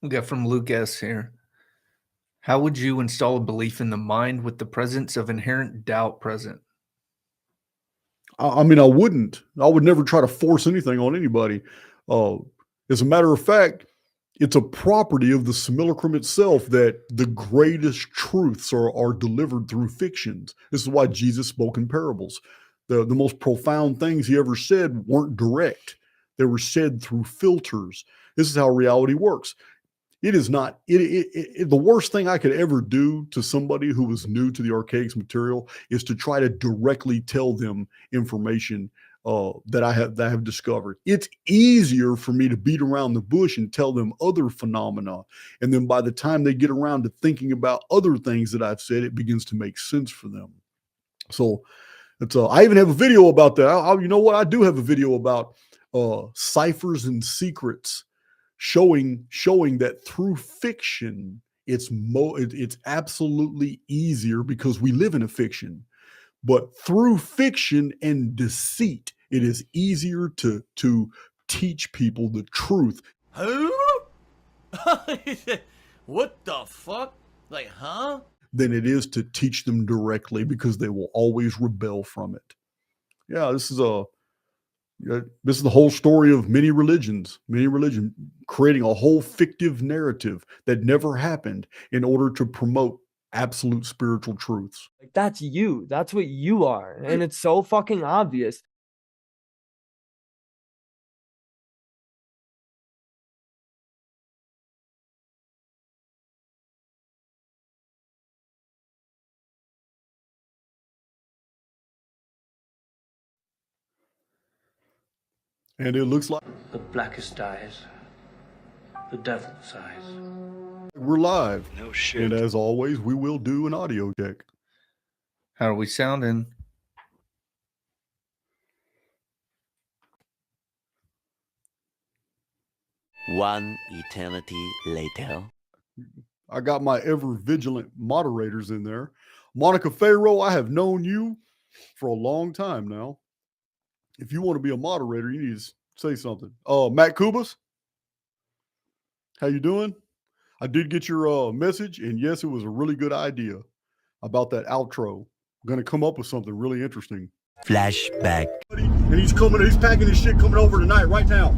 We got from Luke S. here. How would you install a belief in the mind with the presence of inherent doubt present? I mean, I wouldn't. I would never try to force anything on anybody. Uh, as a matter of fact, it's a property of the simulacrum itself that the greatest truths are delivered through fictions. This is why Jesus spoke in parables. The most profound things he ever said weren't direct. They were said through filters. This is how reality works. It is not the worst thing I could ever do to somebody who was new to the Archaix material is to try to directly tell them information that I have discovered. It's easier for me to beat around the bush and tell them other phenomena, and then by the time they get around to thinking about other things that I've said, it begins to make sense for them. So it's I even have a video about that. You know what? I do have a video about ciphers and secrets, showing that through fiction it's absolutely easier because we live in a fiction, but through fiction and deceit it is easier to teach people the truth. Who? What the fuck? Like, huh? Than it is to teach them directly, because they will always rebel from it. Yeah, this is the whole story of many religions creating a whole fictive narrative that never happened in order to promote absolute spiritual truths. Like, that's you. That's what you are. And it's so fucking obvious. And it looks like the blackest eyes, the devil's eyes. We're live. No shit. And as always, we will do an audio check. How are we sounding? One eternity later. I got my ever vigilant moderators in there. Monica Pharaoh, I have known you for a long time now. If you want to be a moderator, you need to say something. Matt Kubas, how you doing? I did get your message, and yes, it was a really good idea about that outro. We're going to come up with something really interesting. Flashback. And he's packing his shit coming over tonight, right now.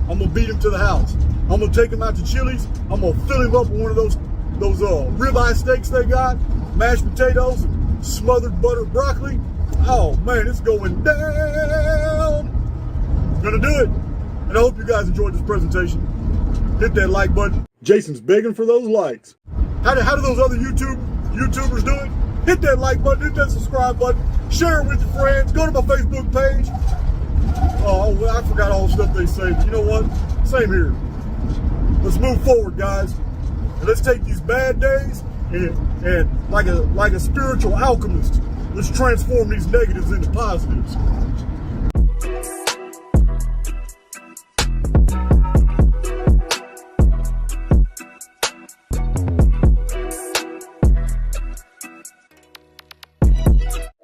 I'm going to beat him to the house. I'm going to take him out to Chili's. I'm going to fill him up with one of those ribeye steaks they got, mashed potatoes, and smothered buttered broccoli. Oh, man, it's going down. Gonna do it. And I hope you guys enjoyed this presentation. Hit that like button. Jason's begging for those likes. How do those other YouTubers do it? Hit that like button, hit that subscribe button, share it with your friends, go to my Facebook page. Oh, well, I forgot all the stuff they say, but you know what? Same here. Let's move forward, guys. And let's take these bad days and like a spiritual alchemist, let's transform these negatives into positives.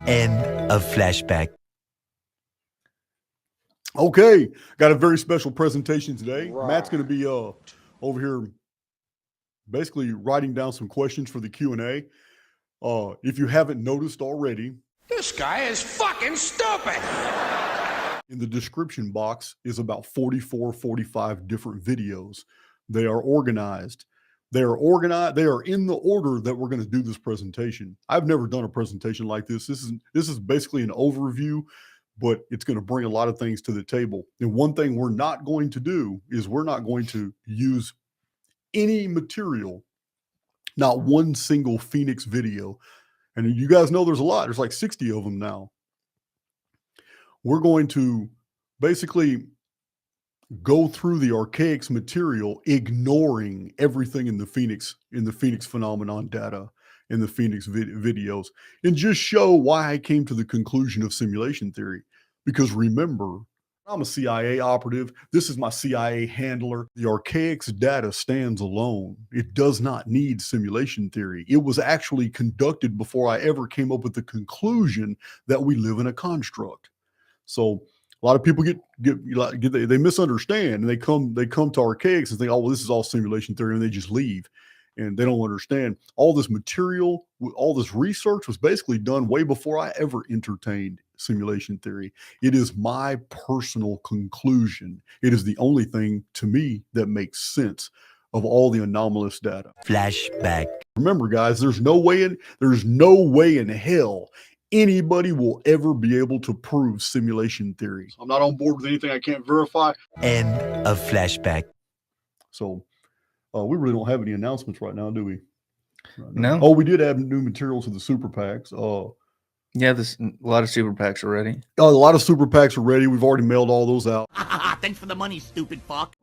End of flashback. Okay, got a very special presentation today. Right. Matt's going to be over here basically writing down some questions for the Q&A. If you haven't noticed already, this guy is fucking stupid. In the description box is about 45 different videos. They are organized. They are in the order that we're going to do this presentation. I've never done a presentation like this. This is basically an overview, but it's going to bring a lot of things to the table. And one thing we're not going to do is we're not going to use any material, not one single Phoenix video. And you guys know there's a lot. There's like 60 of them now. We're going to basically go through the Archaix material, ignoring everything in the Phoenix phenomenon data, in the Phoenix videos, and just show why I came to the conclusion of simulation theory. Because remember, I'm a CIA operative. This is my CIA handler. The Archaix data stands alone. It does not need simulation theory. It was actually conducted before I ever came up with the conclusion that we live in a construct. So A lot of people they misunderstand, and they come to Archaix and think, oh, well, this is all simulation theory, and they just leave, and they don't understand all this material, all this research was basically done way before I ever entertained simulation theory. It is my personal conclusion. It is the only thing to me that makes sense of all the anomalous data. Flashback. Remember, guys, there's no way in hell anybody will ever be able to prove simulation theory. I'm not on board with anything I can't verify. End of flashback. So we really don't have any announcements right now, do we? No. Oh, we did add new materials to the super packs. Yeah, a lot of super packs are ready. A lot of super packs are ready. We've already mailed all those out. Thanks for the money, stupid fuck.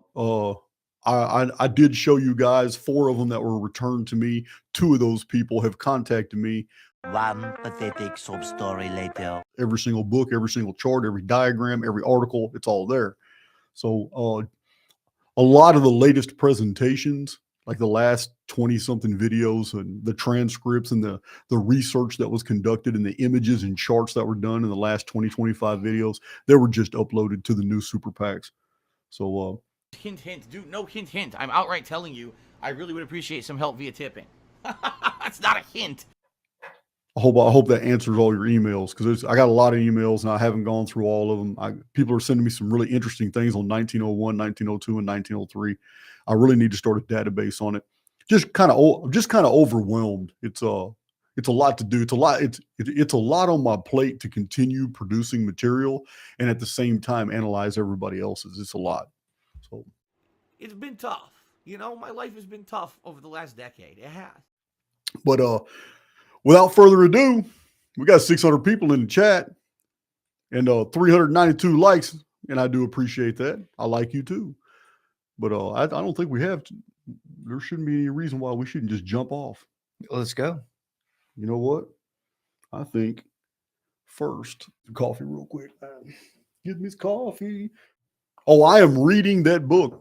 I did show you guys 4 of them that were returned to me. 2 of those people have contacted me. One pathetic sob story later. Every single book, every single chart, every diagram, every article, it's all there. So a lot of the latest presentations, like the last 20-something videos and the transcripts and the research that was conducted and the images and charts that were done in the last 20-25 videos, they were just uploaded to the new super packs. So Hint, hint, dude, no hint, hint. I'm outright telling you, I really would appreciate some help via tipping. That's not a hint. I hope that answers all your emails, because I got a lot of emails and I haven't gone through all of them. People are sending me some really interesting things on 1901, 1902, and 1903. I really need to start a database on it. Just kind of overwhelmed. It's a lot to do. It's a lot on my plate to continue producing material and at the same time analyze everybody else's. It's a lot. So It's been tough. You know, my life has been tough over the last decade. It has. But without further ado, we got 600 people in the chat and 392 likes, and I do appreciate that. I like you too. But I don't think we have to. There shouldn't be any reason why we shouldn't just jump off. Let's go. You know what? I think first, coffee real quick. Get me coffee. Oh, I am reading that book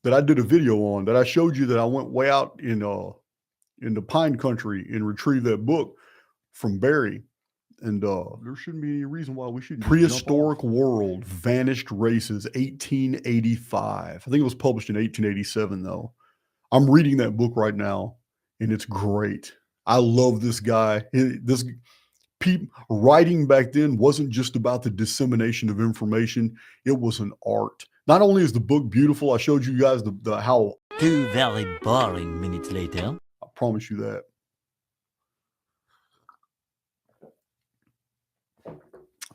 that I did a video on, that I showed you, that I went way out in the pine country and retrieved that book from Barry. And there shouldn't be any reason why we shouldn't. Prehistoric World, Vanished Races, 1885. I think it was published in 1887, though. I'm reading that book right now, and it's great. I love this guy. Writing back then wasn't just about the dissemination of information. It was an art. Not only is the book beautiful, I showed you guys the how. 2 very boring minutes later. I promise you that.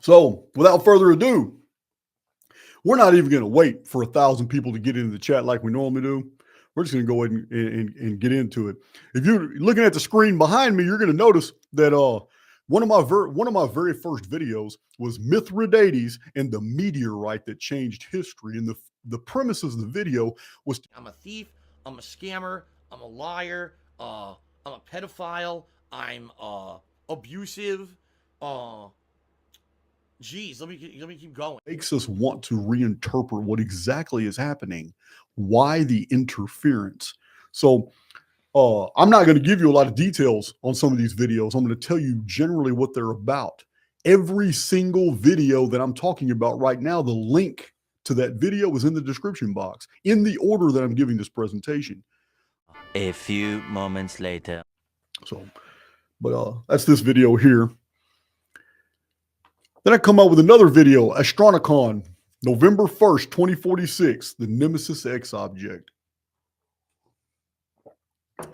So, without further ado, we're not even going to wait for 1,000 people to get into the chat like we normally do. We're just going to go ahead and get into it. If you're looking at the screen behind me, you're going to notice that one of my very first videos was Mithridates and the meteorite that changed history. And the premises of the video was I'm a thief. I'm a scammer. I'm a liar. I'm a pedophile. I'm abusive. Geez, let me keep going. Makes us want to reinterpret what exactly is happening. Why the interference? So I'm not going to give you a lot of details on some of these videos. I'm going to tell you generally what they're about. Every single video that I'm talking about right now, the link to that video is in the description box, in the order that I'm giving this presentation. A few moments later. So, but that's this video here. Then I come out with another video, Astronicon, November 1st, 2046, the Nemesis X object.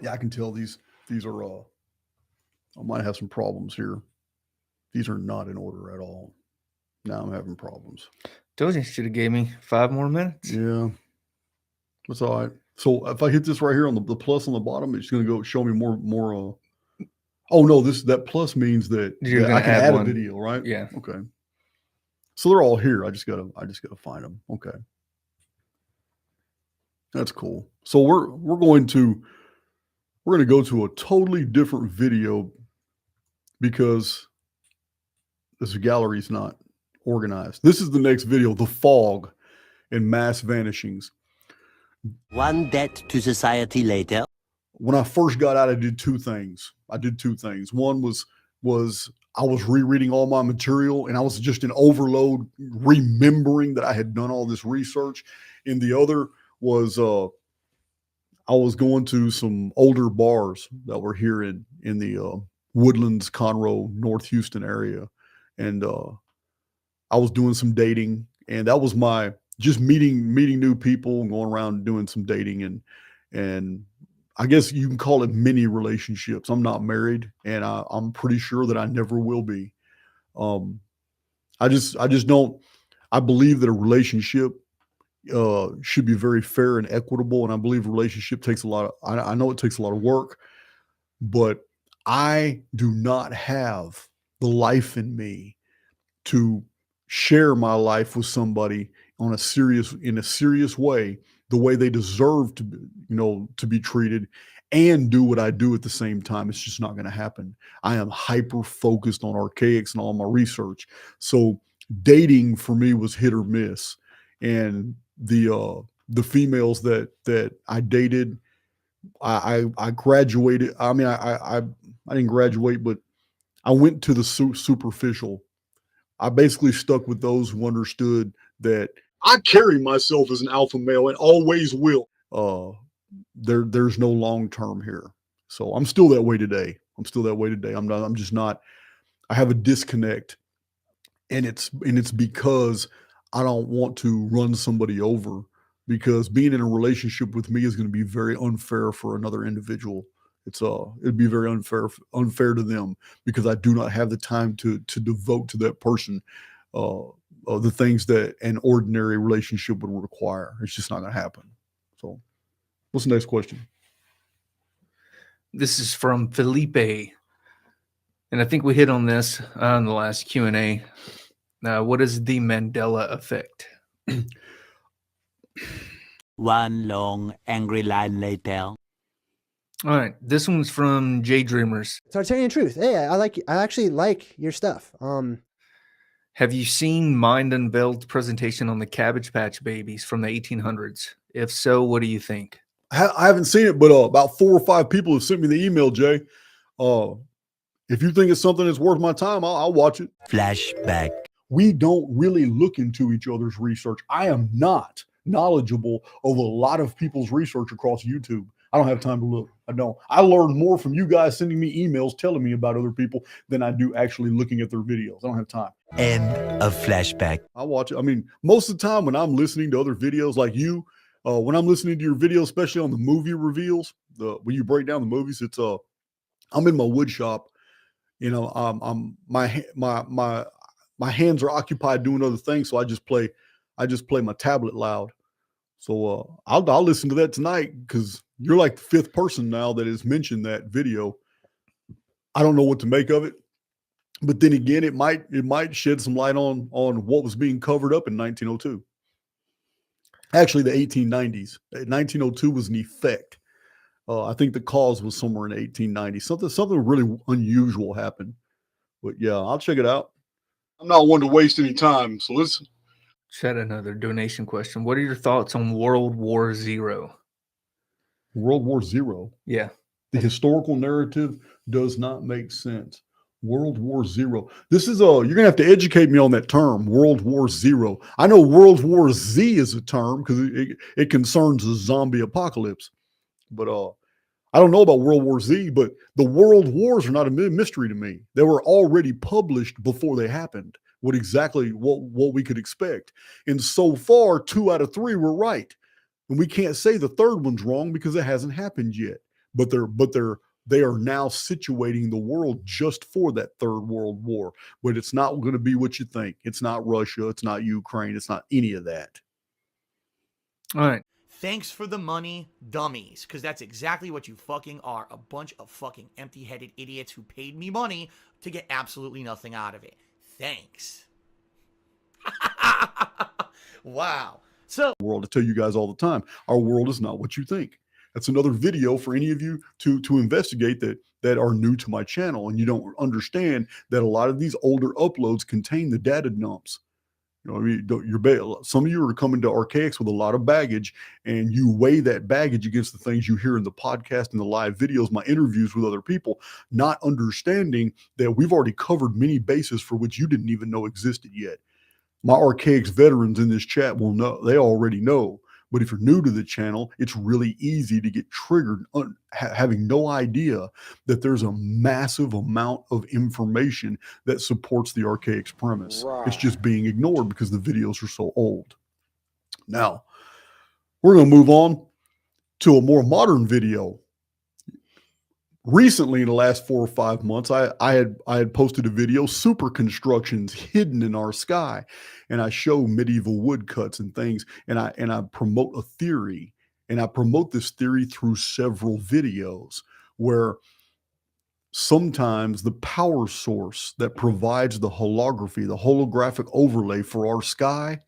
Yeah, I can tell these are, I might have some problems here. These are not in order at all. Now I'm having problems. Told you, should have gave me 5 more minutes. Yeah, that's all right. So if I hit this right here on the plus on the bottom, it's going to go show me more. Oh no, that plus means that I can add a video, right? Yeah. Okay. So they're all here. I just gotta find them. Okay. That's cool. So we're going to go to a totally different video because this gallery is not organized. This is the next video, the fog and mass vanishings. One debt to society later. When I first got out, I did two things. One was I was rereading all my material and I was just in overload, remembering that I had done all this research. And the other was I was going to some older bars that were here in the Woodlands, Conroe, North Houston area. And I was doing some dating, and that was my just meeting new people and going around doing some dating, and I guess you can call it mini relationships. I'm not married, and I'm pretty sure that I never will be. I just don't. I believe that a relationship should be very fair and equitable, and I believe a relationship takes a lot of. I know it takes a lot of work, but I do not have the life in me to share my life with somebody in a serious way, the way they deserve to be, to be treated, and do what I do at the same time. It's just not going to happen. I am hyper focused on Archaix and all my research. So dating for me was hit or miss. And the females that I dated, I graduated. I mean, I didn't graduate, but I went to the superficial. I basically stuck with those who understood that I carry myself as an alpha male and always will. There's no long term here. So I'm still that way today. I'm just not. I have a disconnect, and it's because I don't want to run somebody over, because being in a relationship with me is going to be very unfair for another individual. It'd be very unfair to them, because I do not have the time to devote to that person the things that an ordinary relationship would require. It's just not going to happen. So, what's the next question? This is from Felipe, and I think we hit on this on the last Q&A. What is the Mandela effect? One long, angry line later. All right, this one's from J Dreamers. Tartartian Truth. Hey, I actually like your stuff. Have you seen Mind Unveiled's presentation on the Cabbage Patch Babies from the 1800s? If so, what do you think? I haven't seen it, but about 4 or 5 people have sent me the email, Jay. If you think it's something that's worth my time, I'll watch it. Flashback. We don't really look into each other's research. I am not knowledgeable of a lot of people's research across YouTube. I don't have time to look. I don't. I learn more from you guys sending me emails telling me about other people than I do actually looking at their videos. I don't have time. End of flashback. I watch it. I mean, most of the time when I'm listening to other videos like you, when I'm listening to your videos, especially on the movie reveals, when you break down the movies, it's I'm in my wood shop. My hands are occupied doing other things, so I just play my tablet loud. So I'll listen to that tonight, because you're like the 5th person now that has mentioned that video. I don't know what to make of it, but then again, it might shed some light on what was being covered up in 1902. Actually, the 1890s. 1902 was an effect. I think the cause was somewhere in 1890. Something really unusual happened. But yeah, I'll check it out. I'm not one to waste any time, so let's. Chat another donation question. What are your thoughts on World War Zero? World War Zero. Yeah. The historical narrative does not make sense. World War Zero. This is you're gonna have to educate me on that term, World War Zero. I know World War Z is a term because it concerns the zombie apocalypse, but I don't know about World War Z. But the world wars are not a mystery to me. They were already published before they happened. What we could expect, and so far 2 out of 3 were right, and we can't say the 3rd one's wrong because it hasn't happened yet. But they are now situating the world just for that 3rd World War. But it's not going to be what you think. It's not Russia. It's not Ukraine. It's not any of that. All right. Thanks for the money, dummies, because that's exactly what you fucking are. A bunch of fucking empty-headed idiots who paid me money to get absolutely nothing out of it. Thanks. Wow. So, world, I tell you guys all the time, our world is not what you think. That's another video for any of you to investigate that are new to my channel and you don't understand that a lot of these older uploads contain the data dumps. You know, I mean, some of you are coming to Archaix with a lot of baggage, and you weigh that baggage against the things you hear in the podcast and the live videos, my interviews with other people, not understanding that we've already covered many bases for which you didn't even know existed yet. My Archaix veterans in this chat will know, they already know. But if you're new to the channel, it's really easy to get triggered having no idea that there's a massive amount of information that supports the Archaix premise. It's just being ignored because the videos are so old. Now, we're going to move on to a more modern video. Recently, in the last 4 or 5 months, I had posted a video, super constructions hidden in our sky, and I show medieval woodcuts and things, and I promote a theory, and I promote this theory through several videos where sometimes the power source that provides the holography, the holographic overlay for our sky,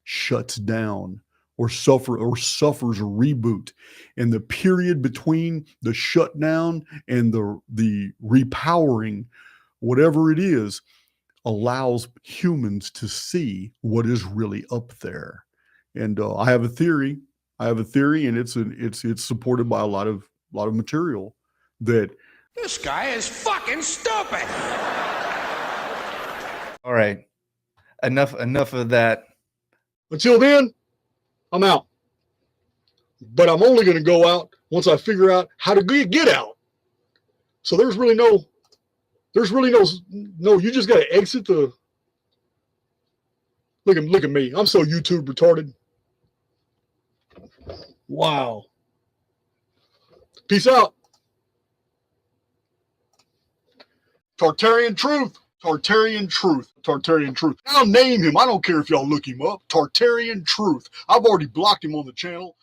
shuts down or suffers a reboot, and the period between the shutdown and the repowering, whatever it is, allows humans to see what is really up there. And I have a theory, and it's supported by a lot of material that this guy is fucking stupid. All right. Enough of that. Until then, I'm out. But I'm only going to go out once I figure out how to get out. So there's really no, you just got to exit the, look at me. I'm so YouTube retarded. Wow. Peace out. Tartartian Truth. Tartartian Truth. Tartartian Truth. I'll name him. I don't care if y'all look him up. Tartartian Truth. I've already blocked him on the channel.